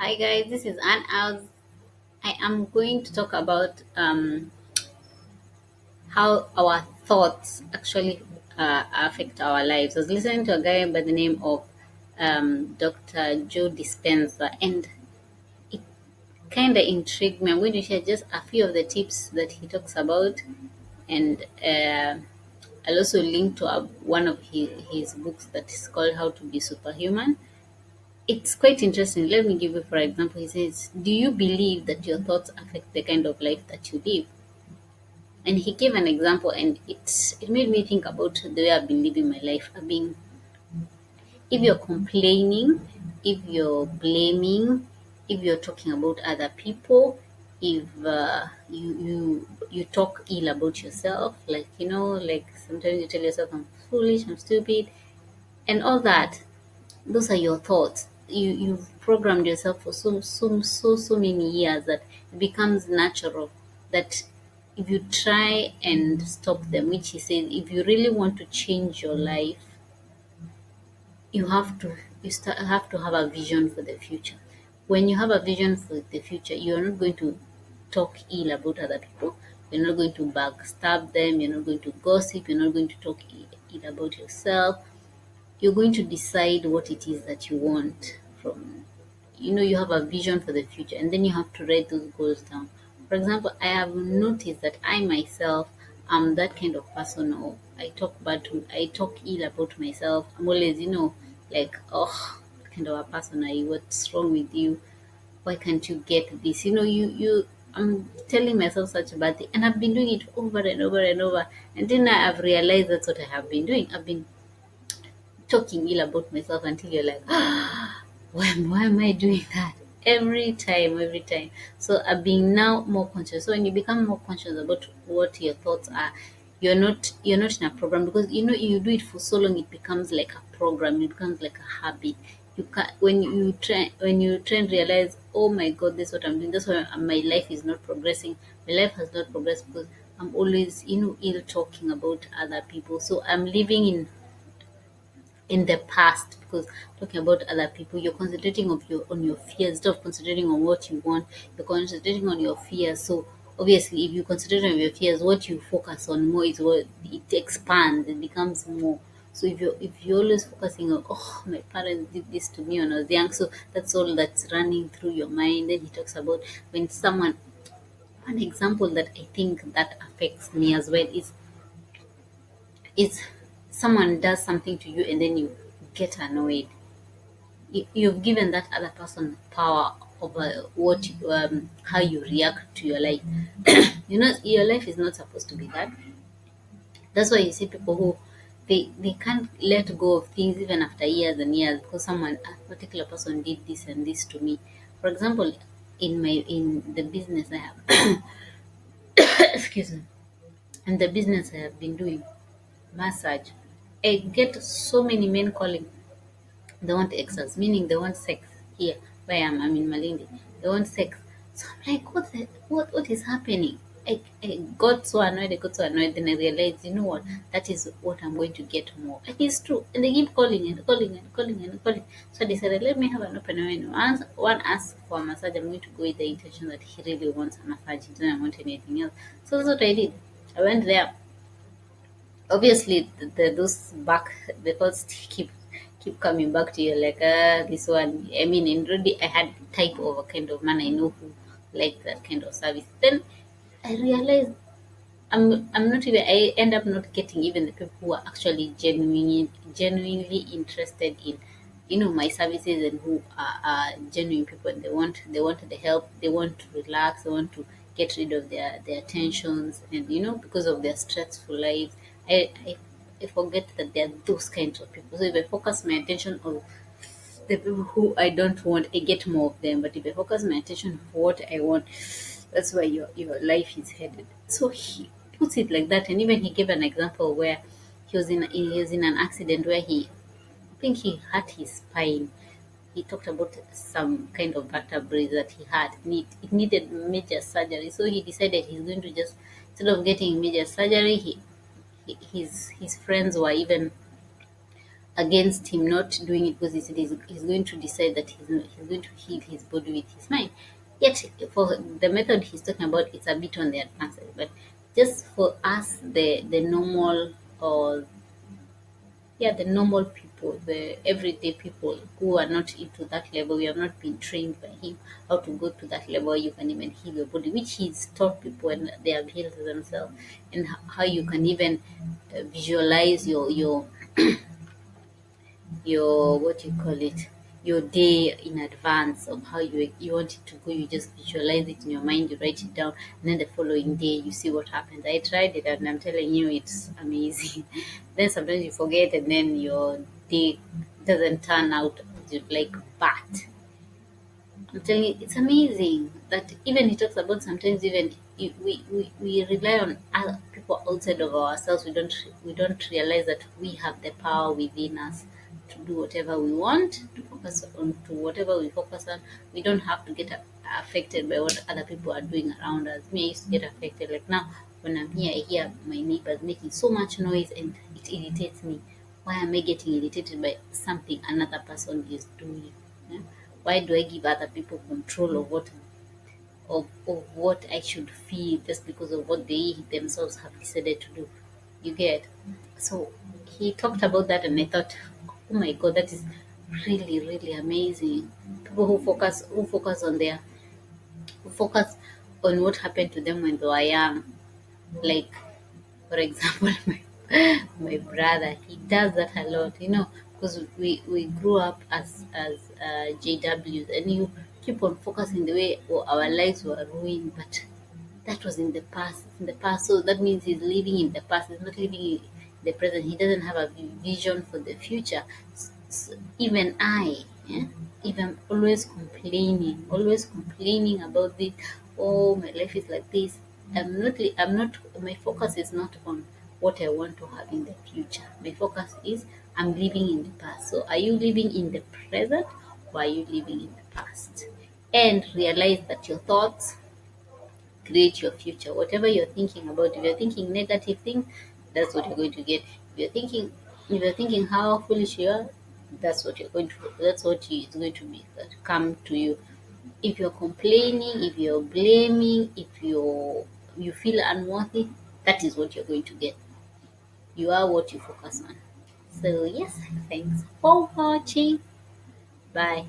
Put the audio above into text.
Hi guys, this is Anne. I am going to talk about how our thoughts actually affect our lives. I was listening to a guy by the name of Dr. Joe Dispenza, and it kind of intrigued me. I'm going to share just a few of the tips that he talks about, and I'll also link to one of his books that is called How to Be Superhuman. It's quite interesting. Let me give you, for example, he says, do you believe that your thoughts affect the kind of life that you live? And he gave an example, and it made me think about the way I've been living my life. I've been, if you're complaining, if you're blaming, if you're talking about other people, if you talk ill about yourself, like like sometimes you tell yourself I'm foolish, I'm stupid, and all that, those are your thoughts. You've programmed yourself for so many years that it becomes natural that if you try and stop them, which he says, if you really want to change your life, you have to have to have a vision for the future. When you have a vision for the future, you're not going to talk ill about other people. You're not going to backstab them. You're not going to gossip. You're not going to talk ill about yourself. You're going to decide what it is that you want from, you have a vision for the future, and then you have to write those goals down. For example, I have noticed that I myself am that kind of person, or I talk ill about myself. I'm always, like, oh, kind of a person. What's wrong with you? Why can't you get this? I'm telling myself such a bad thing, and I've been doing it over and over and over, and then I've realized that's what I have been doing. I've been talking ill about myself until you're like, why am I doing that? Every time. So I'm being now more conscious. So when you become more conscious about what your thoughts are, you're not in a program, because you do it for so long, it becomes like a program, it becomes like a habit. You can when you try and realize, oh my god, this is what I'm doing, that's why my life is not progressing. My life has not progressed because I'm always ill talking about other people. So I'm living in the past, because talking about other people, you're concentrating on your fears instead of concentrating on what you want. You're concentrating on your fears. So obviously, if you concentrate on your fears, what you focus on more is what it expands, it becomes more. So if you're always focusing on, oh, my parents did this to me when I was young, so that's all that's running through your mind. Then he talks about when someone, one example that I think that affects me as well is someone does something to you and then you get annoyed. You've given that other person power over how you react to your life. Your life is not supposed to be that. That's why you see people who they can't let go of things even after years and years, because a particular person did this and this to me. For example, in the business I have, excuse me, in the business I have been doing massage, I get so many men calling. They want extras, meaning they want sex here where I'm in Malindi. They want sex. So I'm like, what is happening? I got so annoyed, then I realized, you know what, that is what I'm going to get more. And it's true. And they keep calling and calling and calling and calling. So I decided, let me have an open mind. Once one asks for a massage, I'm going to go with the intention that he really wants a massage. He doesn't want anything else. So that's what I did. I went there. Obviously those back, the thoughts keep coming back to you, like, this one, I mean, in already I had type of a kind of man I know who like that kind of service. Then I realized I'm not even, I end up not getting even the people who are actually genuinely interested in my services, and who are genuine people, and they want the help, they want to relax, they want to get rid of their tensions, and because of their stressful lives. I i, I forget that there are those kinds of people. So if I focus my attention on the people who I don't want, I get more of them. But if I focus my attention for what I want, that's where your life is headed. So he puts it like that, and even he gave an example where he was in an accident where I think he hurt his spine. He talked about some kind of vertebrae that he had. It needed major surgery, so he decided he's going to just, instead of getting major surgery, his friends were even against him not doing it because he said he's going to decide that he's going to heal his body with his mind. Yet, for the method he's talking about, it's a bit on the advanced side. But just for us, the normal, or yeah, the normal people, the everyday people who are not into that level, we have not been trained by him how to go to that level where you can even heal your body, which he's taught people and they have healed themselves, and how you can even visualize your what you call it, your day in advance of how you want it to go. You just visualize it in your mind, you write it down, and then the following day you see what happens. I tried it and I'm telling you, it's amazing. Then sometimes you forget, and then your day doesn't turn out like bad. I'm telling you, it's amazing that even he talks about sometimes even we rely on other people outside of ourselves. We don't realize that we have the power within us to do whatever we want, to focus on to whatever we focus on. We don't have to get affected by what other people are doing around us. Me, I used to get affected. Like now, when I'm here, I hear my neighbors making so much noise and it irritates me. Why am I getting irritated by something another person is doing? Yeah? Why do I give other people control of what I should feel just because of what they themselves have decided to do? You get? So he talked about that, and I thought, oh my god, that is really, really amazing. People who focus on their who focus on what happened to them when they were young. Like, for example, my brother, he does that a lot, because we grew up as JWs, and you keep on focusing the way our lives were ruined, but that was in the past. It's in the past, so that means he's living in the past. He's not living in the present. He doesn't have a vision for the future. Even I, yeah, if I'm always complaining about this, oh, my life is like this. I'm not. My focus is not on what I want to have in the future. My focus is I'm living in the past. So, are you living in the present, or are you living in the past? And realize that your thoughts create your future. Whatever you're thinking about, if you're thinking negative things, that's what you're going to get. If you're thinking how foolish you are, that's what is going to be that come to you. If you're complaining, if you're blaming, if you feel unworthy, that is what you're going to get. You are what you focus on. So yes, thanks for watching. Bye.